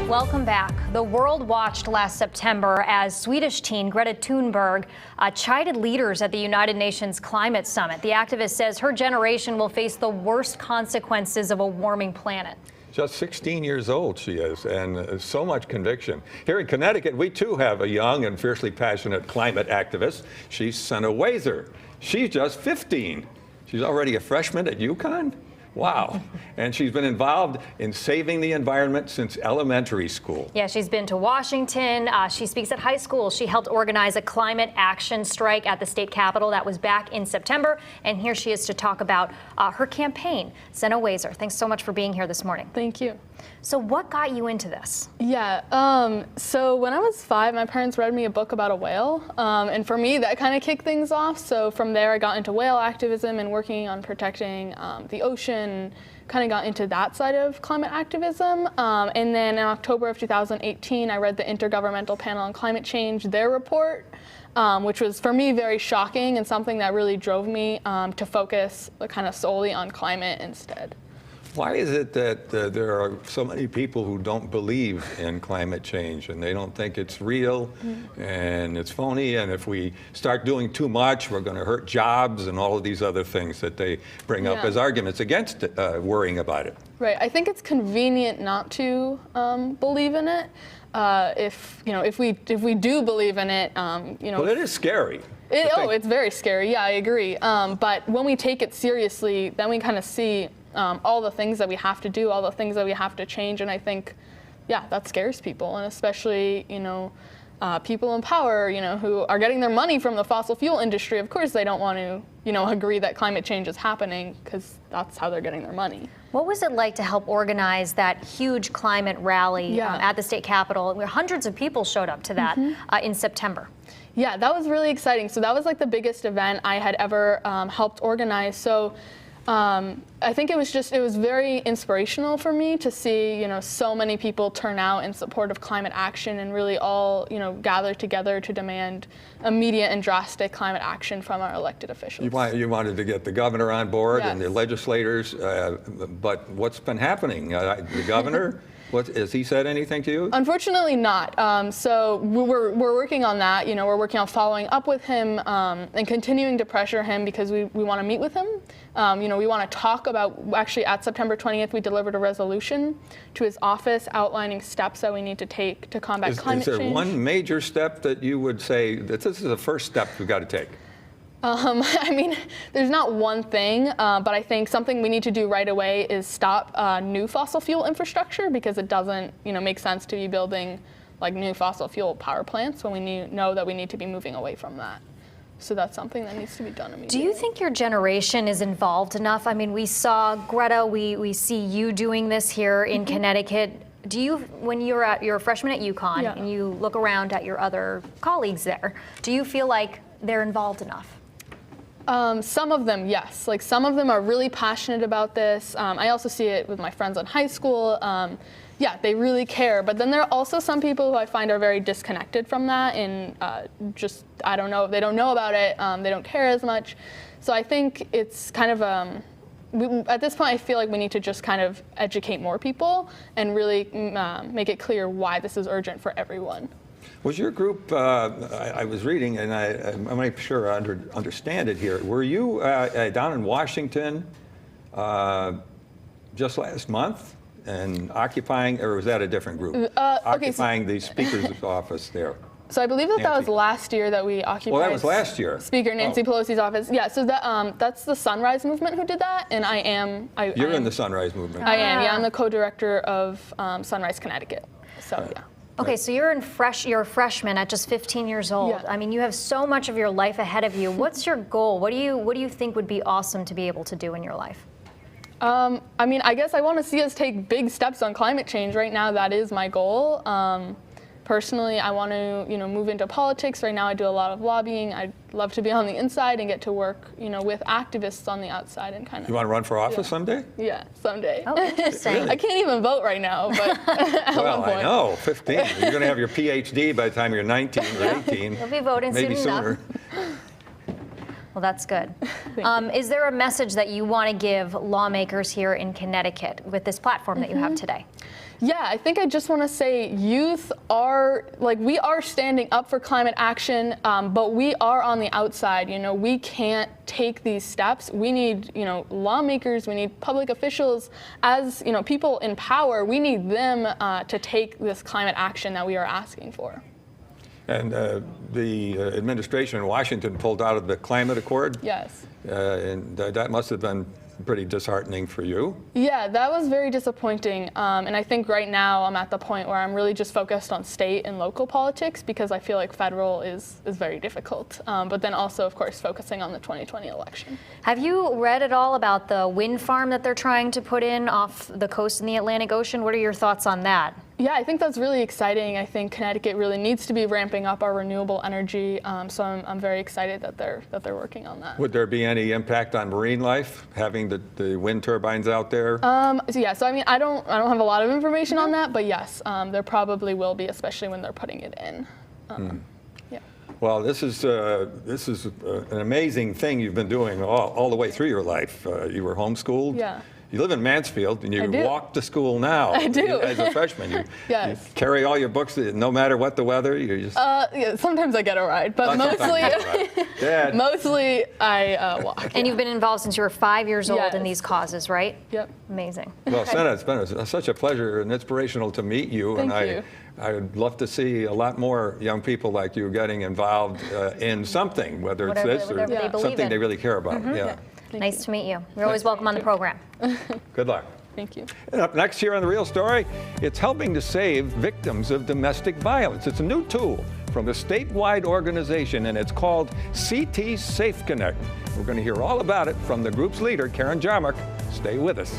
Welcome back. The world watched last September as Swedish teen Greta Thunberg chided leaders at the United Nations Climate Summit. The activist says her generation will face the worst consequences of a warming planet. Just 16 years old she is, and so much conviction. Here in Connecticut, we too have a young and fiercely passionate climate activist. She's Sena Wazer. She's just 15. She's already a freshman at UConn? Wow. And she's been involved in saving the environment since elementary school. Yeah, she's been to Washington. She speaks at high school. She helped organize a climate action strike at the state capitol. That was back in September. And here she is to talk about her campaign. Sena Wazer, thanks so much for being here this morning. Thank you. So what got you into this? Yeah, so when I was 5, my parents read me a book about a whale. And for me, that kind of kicked things off. So from there, I got into whale activism and working on protecting the ocean, kind of got into that side of climate activism. And then in October of 2018, I read the Intergovernmental Panel on Climate Change, their report, which was for me very shocking and something that really drove me to focus kind of solely on climate instead. Why is it that there are so many people who don't believe in climate change and they don't think it's real and it's phony, and if we start doing too much, we're going to hurt jobs and all of these other things that they bring up as arguments against worrying about it? Right. I think it's convenient not to believe in it. If we do believe in it, Well, it is scary. It's very scary. Yeah, I agree. But when we take it seriously, then we kind of see all the things that we have to do, all the things that we have to change, and I think, yeah, that scares people, and especially, people in power, who are getting their money from the fossil fuel industry. Of course, they don't want to, agree that climate change is happening because that's how they're getting their money. What was it like to help organize that huge climate rally at the state capitol, where hundreds of people showed up to that in September? Yeah, that was really exciting. So that was like the biggest event I had ever helped organize. So I think it was very inspirational for me to see, so many people turn out in support of climate action and really all, gather together to demand immediate and drastic climate action from our elected officials. You wanted to get the governor on board and the legislators, but what's been happening? The governor? Has he said anything to you? Unfortunately not. So we're working on that. We're working on following up with him and continuing to pressure him because we want to meet with him. We want to talk about, actually at September 20th, we delivered a resolution to his office outlining steps that we need to take to combat climate change. Is there one major step that you would say that this is the first step we've got to take? I mean, there's not one thing, but I think something we need to do right away is stop new fossil fuel infrastructure, because it doesn't, make sense to be building like new fossil fuel power plants when we know that we need to be moving away from that. So that's something that needs to be done immediately. Do you think your generation is involved enough? I mean, we saw Greta, we see you doing this here in Connecticut. Do you, when you're a freshman at UConn and you look around at your other colleagues there, do you feel like they're involved enough? Some of them, yes. Like some of them are really passionate about this. I also see it with my friends in high school. Yeah, they really care. But then there are also some people who I find are very disconnected from that and just, I don't know, they don't know about it. They don't care as much. So I think it's kind of, at this point, I feel like we need to just kind of educate more people and really make it clear why this is urgent for everyone. Was your group, I was reading, and I'm not sure I understand it here, were you down in Washington just last month and occupying, or was that a different group? Occupying the Speaker's office there. So I believe that was last year that we occupied. Well, that was last year. Speaker Nancy Pelosi's office. Yeah, so that's the Sunrise Movement who did that, and I am. You're in the Sunrise Movement. I am, yeah. I'm the co-director of Sunrise Connecticut, so yeah. Okay, so you're a freshman at just 15 years old. Yeah. I mean, you have so much of your life ahead of you. What's your goal? What do you think would be awesome to be able to do in your life? I mean, I guess I want to see us take big steps on climate change. Right now, that is my goal. Personally, I want to, move into politics. Right now, I do a lot of lobbying. I'd love to be on the inside and get to work, with activists on the outside and kind of. You want to run for office someday? Yeah, someday. Oh, interesting. Really? I can't even vote right now, but at well, one point. I know, 15. You're going to have your PhD by the time you're 19 or 18. You'll be voting maybe soon sooner. enough. Well, that's good. Is there a message that you want to give lawmakers here in Connecticut with this platform that you have today? Yeah, I think I just want to say youth are, like, we are standing up for climate action, but we are on the outside. You know, we can't take these steps. We need, you know, lawmakers, we need public officials, as, you know, people in power, we need them to take this climate action that we are asking for. And the administration in Washington pulled out of the climate accord. Yes. And that must have been pretty disheartening for you. Yeah, that was very disappointing. And I think right now I'm at the point where I'm really just focused on state and local politics because I feel like federal is very difficult. But then also, of course, focusing on the 2020 election. Have you read at all about the wind farm that they're trying to put in off the coast in the Atlantic Ocean? What are your thoughts on that? Yeah, I think that's really exciting. I think Connecticut really needs to be ramping up our renewable energy. So I'm very excited that they're working on that. Would there be any impact on marine life having the wind turbines out there? So I mean, I don't have a lot of information on that, but yes, there probably will be, especially when they're putting it in. Yeah. Well, this is an amazing thing you've been doing all the way through your life. You were homeschooled. Yeah. You live in Mansfield, and you walk to school now. I do. As a freshman, you carry all your books, no matter what the weather. You just. Yeah, sometimes I get a ride, but mostly I walk. And you've been involved since you were 5 years old in Yes. these causes, right? Yep. Amazing. Well, Sena, it's been such a pleasure and inspirational to meet you. Thank and you. I would love to see a lot more young people like you getting involved in something, whether it's Whatever- this or whatever they believe something in. they really care about. Yeah. Nice to meet you. You're always welcome on the program. Good luck. Thank you. And up next here on The Real Story, it's helping to save victims of domestic violence. It's a new tool from a statewide organization, and it's called CT Safe Connect. We're going to hear all about it from the group's leader, Karen Jarmuck. Stay with us.